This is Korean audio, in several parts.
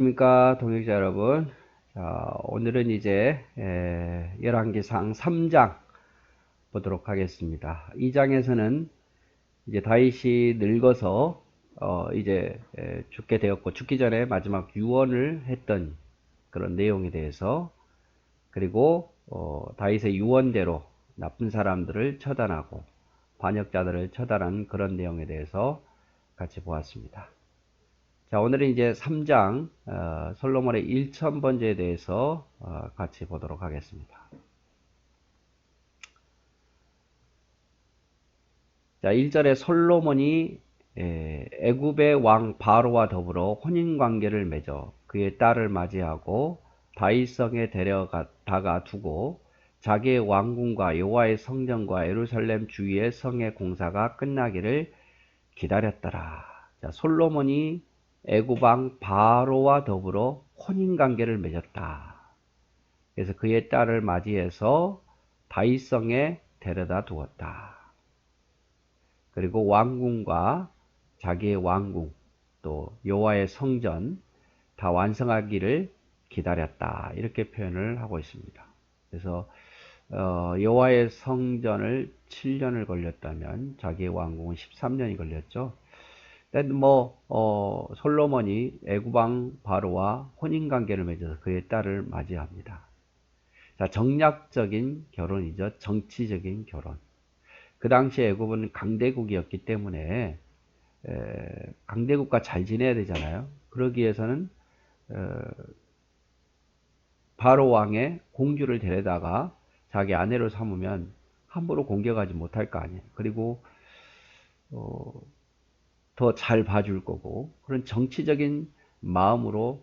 안녕하십니까 동역자 여러분. 자, 오늘은 이제 열왕기상 3장 보도록 하겠습니다. 이 장에서는 이제 다윗이 늙어서 이제 죽게 되었고, 죽기 전에 마지막 유언을 했던 그런 내용에 대해서, 그리고 다윗의 유언대로 나쁜 사람들을 처단하고 반역자들을 처단한 그런 내용에 대해서 같이 보았습니다. 자, 오늘은 이제 3장 솔로몬의 1000번제에 대해서 같이 보도록 하겠습니다. 자, 1절에 솔로몬이 애굽의 왕 바로와 더불어 혼인 관계를 맺어 그의 딸을 맞이하고 다윗성에 데려다가 두고 자기의 왕궁과 여호와의 성전과 예루살렘 주위의 성의 공사가 끝나기를 기다렸더라. 자, 솔로몬이 애굽 왕 바로와 더불어 혼인 관계를 맺었다. 그래서 그의 딸을 맞이해서 다윗성에 데려다 두었다. 그리고 왕궁과 자기의 왕궁, 또 여호와의 성전 다 완성하기를 기다렸다. 이렇게 표현을 하고 있습니다. 그래서 여호와의 성전을 7년을 걸렸다면 자기의 왕궁은 13년이 걸렸죠. 솔로몬이 애굽 왕 바로와 혼인 관계를 맺어서 그의 딸을 맞이합니다. 자, 정략적인 결혼이죠. 정치적인 결혼. 그 당시에 애굽은 강대국이었기 때문에 강대국과 잘 지내야 되잖아요. 그러기 위해서는 바로 왕의 공주를 데려다가 자기 아내로 삼으면 함부로 공격하지 못할 거 아니에요. 그리고 더 잘 봐줄 거고, 그런 정치적인 마음으로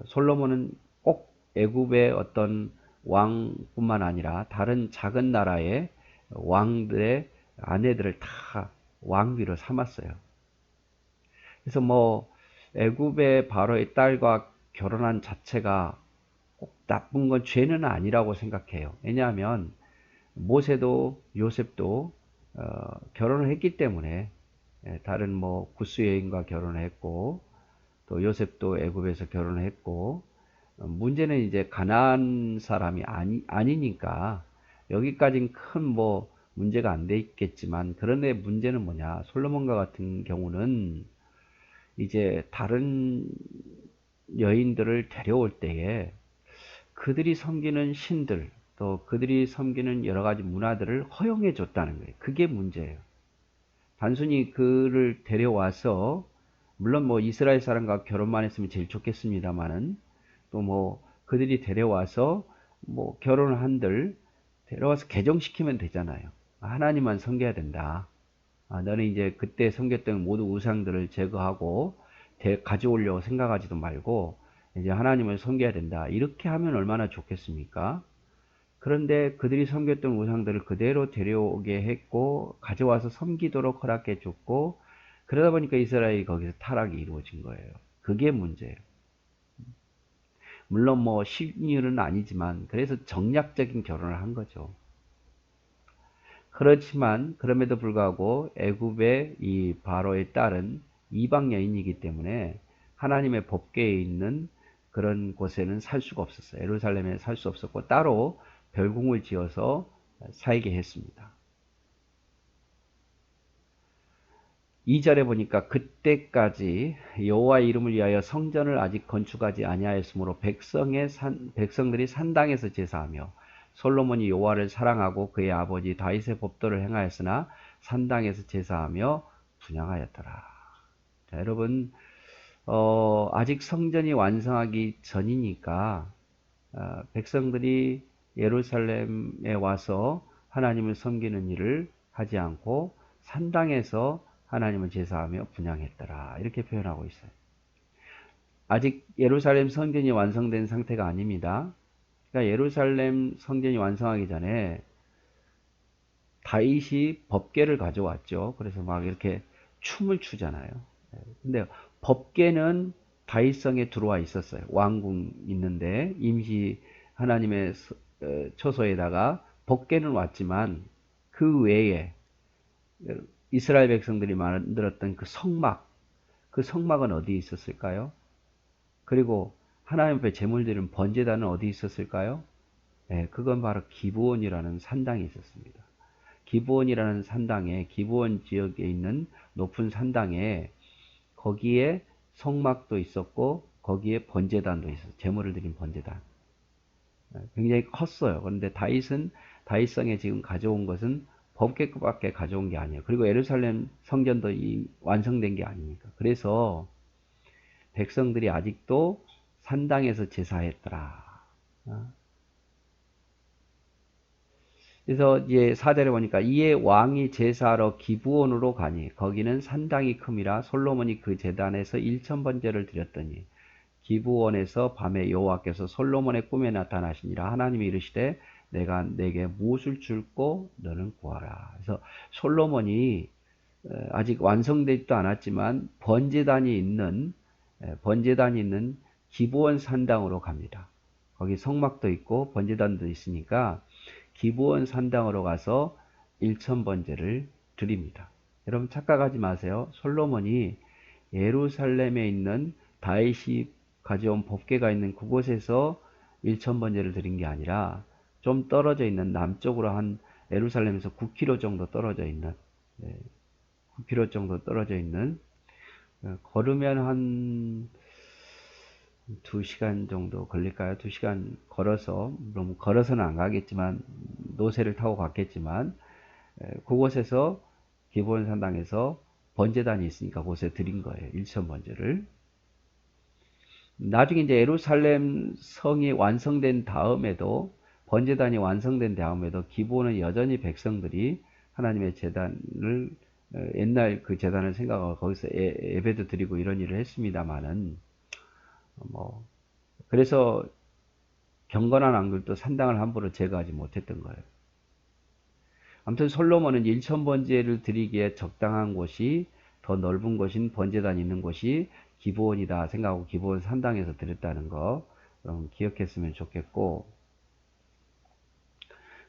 솔로몬은 꼭 애굽의 어떤 왕뿐만 아니라 다른 작은 나라의 왕들의 아내들을 다 왕비로 삼았어요. 그래서 애굽의 바로의 딸과 결혼한 자체가 꼭 나쁜 건 죄는 아니라고 생각해요. 왜냐하면 모세도 요셉도 결혼을 했기 때문에, 다른 구스 여인과 결혼을 했고, 또 요셉도 애굽에서 결혼을 했고, 문제는 이제 가나안 사람이 아니니까 여기까지는 큰 문제가 안 돼 있겠지만, 그런데 문제는 뭐냐? 솔로몬과 같은 경우는 이제 다른 여인들을 데려올 때에 그들이 섬기는 신들, 또 그들이 섬기는 여러 가지 문화들을 허용해 줬다는 거예요. 그게 문제예요. 단순히 그를 데려와서, 물론 이스라엘 사람과 결혼만 했으면 제일 좋겠습니다만은, 또 그들이 데려와서 결혼을 한들 데려와서 개종시키면 되잖아요. 하나님만 섬겨야 된다. 너는 이제 그때 섬겼던 모든 우상들을 제거하고 가져오려고 생각하지도 말고 이제 하나님을 섬겨야 된다. 이렇게 하면 얼마나 좋겠습니까? 그런데 그들이 섬겼던 우상들을 그대로 데려오게 했고 가져와서 섬기도록 허락해 줬고, 그러다 보니까 이스라엘이 거기서 타락이 이루어진 거예요. 그게 문제예요. 물론 쉬운 일은 아니지만 그래서 정략적인 결혼을 한 거죠. 그렇지만 그럼에도 불구하고 애굽의 이 바로의 딸은 이방 여인이기 때문에 하나님의 법궤에 있는 그런 곳에는 살 수가 없었어요. 예루살렘에 살 수 없었고 따로 별궁을 지어서 살게 했습니다. 2절에 보니까 그때까지 여호와의 이름을 위하여 성전을 아직 건축하지 아니하였으므로 백성들이 산당에서 제사하며, 솔로몬이 여호와를 사랑하고 그의 아버지 다윗의 법도를 행하였으나 산당에서 제사하며 분향하였더라. 자, 여러분, 아직 성전이 완성하기 전이니까 백성들이 예루살렘에 와서 하나님을 섬기는 일을 하지 않고 산당에서 하나님을 제사하며 분향했더라. 이렇게 표현하고 있어요. 아직 예루살렘 성전이 완성된 상태가 아닙니다. 그러니까 예루살렘 성전이 완성하기 전에 다윗이 법궤를 가져왔죠. 그래서 막 이렇게 춤을 추잖아요. 근데 법궤는 다윗성에 들어와 있었어요. 왕궁 있는데 임시 하나님의 처소에다가 법궤는 왔지만 그 외에 이스라엘 백성들이 만들었던 그 성막, 그 성막은 어디에 있었을까요? 그리고 하나님 앞에 제물 드리는 번제단은 어디 있었을까요? 네, 그건 바로 기브온이라는 산당에 있었습니다. 기브온이라는 산당에, 기브온 지역에 있는 높은 산당에, 거기에 성막도 있었고 거기에 번제단도 있었어요. 제물을 드린 번제단. 굉장히 컸어요. 그런데 다윗성에 지금 가져온 것은 법궤밖에 가져온 게 아니에요. 그리고 예루살렘 성전도 완성된 게 아니니까. 그래서 백성들이 아직도 산당에서 제사했더라. 그래서 이제 4절에 보니까 이에 왕이 제사하러 기브온으로 가니 거기는 산당이 큼이라 솔로몬이 그 제단에서 1000번제를 드렸더니 기브온에서 밤에 여호와께서 솔로몬의 꿈에 나타나시니라. 하나님이 이르시되 내가 내게 무엇을 줄고 너는 구하라. 그래서 솔로몬이 아직 완성되지도 않았지만 번제단이 있는 기브온 산당으로 갑니다. 거기 성막도 있고 번제단도 있으니까 기브온 산당으로 가서 1000번제를 드립니다. 여러분 착각하지 마세요. 솔로몬이 예루살렘에 있는 다윗이 가져온 법궤가 있는 그곳에서 1000번제를 드린 게 아니라 좀 떨어져 있는 남쪽으로 한 예루살렘에서 9km 정도 떨어져 있는 9km 정도 떨어져 있는 걸으면 한 2시간 정도 걸릴까요? 2시간 걸어서, 그럼 걸어서는 안 가겠지만 노새를 타고 갔겠지만 그곳에서 기브온 산당에서 번제단이 있으니까 그곳에 드린 거예요. 1000번제를. 나중에 이제 예루살렘 성이 완성된 다음에도 번제단이 완성된 다음에도 기브온은 여전히 백성들이 하나님의 제단을 옛날 그 제단을 생각하고 거기서 예배도 드리고 이런 일을 했습니다만은 그래서 경건한 왕들도 산당을 함부로 제거하지 못했던 거예요. 아무튼 솔로몬은 1000번제를 드리기에 적당한 곳이 더 넓은 곳인 번제단이 있는 곳이 기브온이다 생각하고 기브온 산당에서 드렸다는 거 여러분 기억했으면 좋겠고,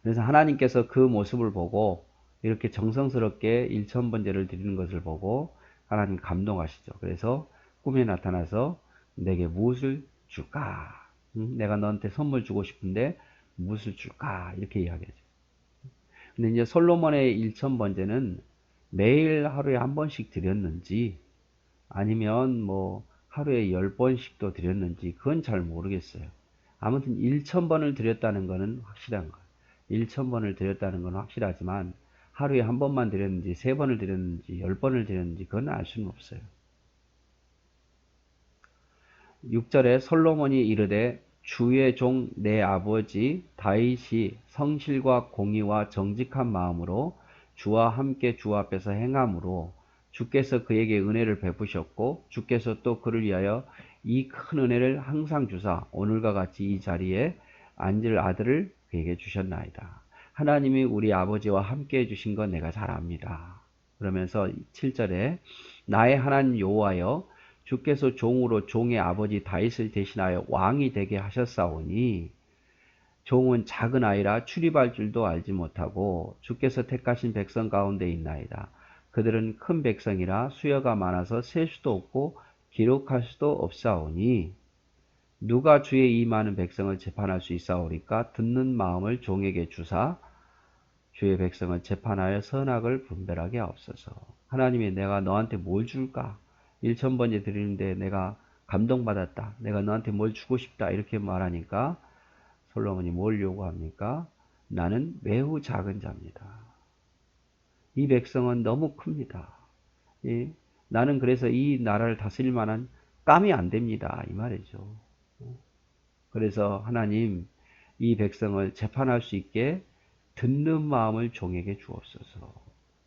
그래서 하나님께서 그 모습을 보고 이렇게 정성스럽게 1000번제를 드리는 것을 보고 하나님 감동하시죠. 그래서 꿈에 나타나서 내게 무엇을 줄까? 내가 너한테 선물 주고 싶은데 무엇을 줄까? 이렇게 이야기하죠. 근데 이제 솔로몬의 1000번제는 매일 하루에 한 번씩 드렸는지 아니면 뭐 하루에 10번씩도 드렸는지 그건 잘 모르겠어요. 아무튼 1000번을 드렸다는 것은 확실한 거예요. 1000번을 드렸다는 건 확실하지만 하루에 한 번만 드렸는지 3번을 드렸는지 10번을 드렸는지 그건 알 수는 없어요. 6절에 솔로몬이 이르되 주의 종 내 아버지 다윗이 성실과 공의와 정직한 마음으로 주와 함께 주 앞에서 행함으로 주께서 그에게 은혜를 베푸셨고 주께서 또 그를 위하여 이 큰 은혜를 항상 주사 오늘과 같이 이 자리에 앉을 아들을 그에게 주셨나이다. 하나님이 우리 아버지와 함께 해주신 건 내가 잘 압니다. 그러면서 7절에 나의 하나님 여호와여 주께서 종으로 종의 아버지 다윗을 대신하여 왕이 되게 하셨사오니 종은 작은 아이라 출입할 줄도 알지 못하고 주께서 택하신 백성 가운데 있나이다. 그들은 큰 백성이라 수여가 많아서 셀 수도 없고 기록할 수도 없사오니 누가 주의 이 많은 백성을 재판할 수 있사오리까? 듣는 마음을 종에게 주사 주의 백성을 재판하여 선악을 분별하게 하옵소서. 하나님이 내가 너한테 뭘 줄까? 1000번째 드리는데 내가 감동받았다. 내가 너한테 뭘 주고 싶다. 이렇게 말하니까 솔로몬이 뭘 요구합니까? 나는 매우 작은 자입니다. 이 백성은 너무 큽니다. 예? 나는 그래서 이 나라를 다스릴 만한 깜이 안 됩니다. 이 말이죠. 그래서 하나님 이 백성을 재판할 수 있게 듣는 마음을 종에게 주옵소서.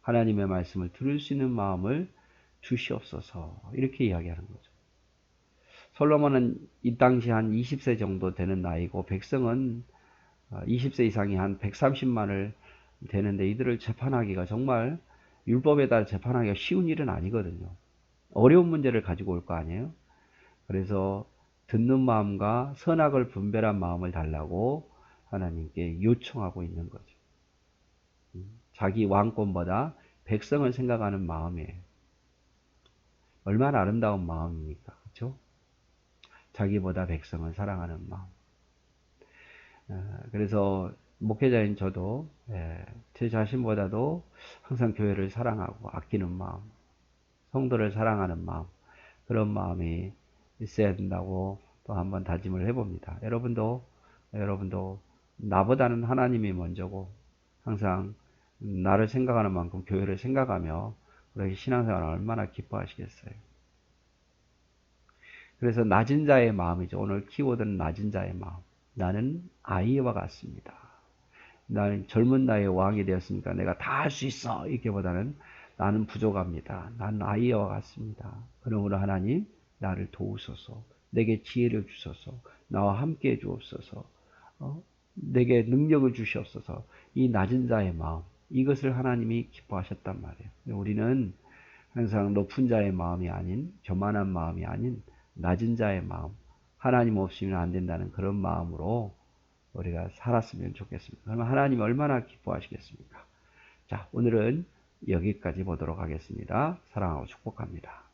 하나님의 말씀을 들을 수 있는 마음을 주시옵소서. 이렇게 이야기하는 거죠. 솔로몬은 이 당시 한 20세 정도 되는 나이고 백성은 20세 이상이 한 130만을 되는데 이들을 재판하기가 정말 율법에 따라 재판하기가 쉬운 일은 아니거든요. 어려운 문제를 가지고 올 거 아니에요. 그래서 듣는 마음과 선악을 분별한 마음을 달라고 하나님께 요청하고 있는 거죠. 자기 왕권보다 백성을 생각하는 마음이에요. 얼마나 아름다운 마음입니까? 그렇죠? 자기보다 백성을 사랑하는 마음. 그래서 목회자인 저도 제 자신보다도 항상 교회를 사랑하고 아끼는 마음, 성도를 사랑하는 마음, 그런 마음이 있어야 된다고 또 한번 다짐을 해봅니다. 여러분도 나보다는 하나님이 먼저고 항상 나를 생각하는 만큼 교회를 생각하며 그렇게 신앙생활을 얼마나 기뻐하시겠어요. 그래서 낮은 자의 마음이죠. 오늘 키워드는 낮은 자의 마음. 나는 아이와 같습니다. 나는 젊은 나이에 왕이 되었으니까 내가 다 할 수 있어. 이렇게보다는 나는 부족합니다. 나는 아이와 같습니다. 그러므로 하나님 나를 도우소서. 내게 지혜를 주소서. 나와 함께 해 주옵소서. 내게 능력을 주시옵소서. 이 낮은 자의 마음, 이것을 하나님이 기뻐하셨단 말이에요. 우리는 항상 높은 자의 마음이 아닌, 교만한 마음이 아닌 낮은 자의 마음, 하나님 없이는 안 된다는 그런 마음으로 우리가 살았으면 좋겠습니다. 그러면 하나님 얼마나 기뻐하시겠습니까? 자, 오늘은 여기까지 보도록 하겠습니다. 사랑하고 축복합니다.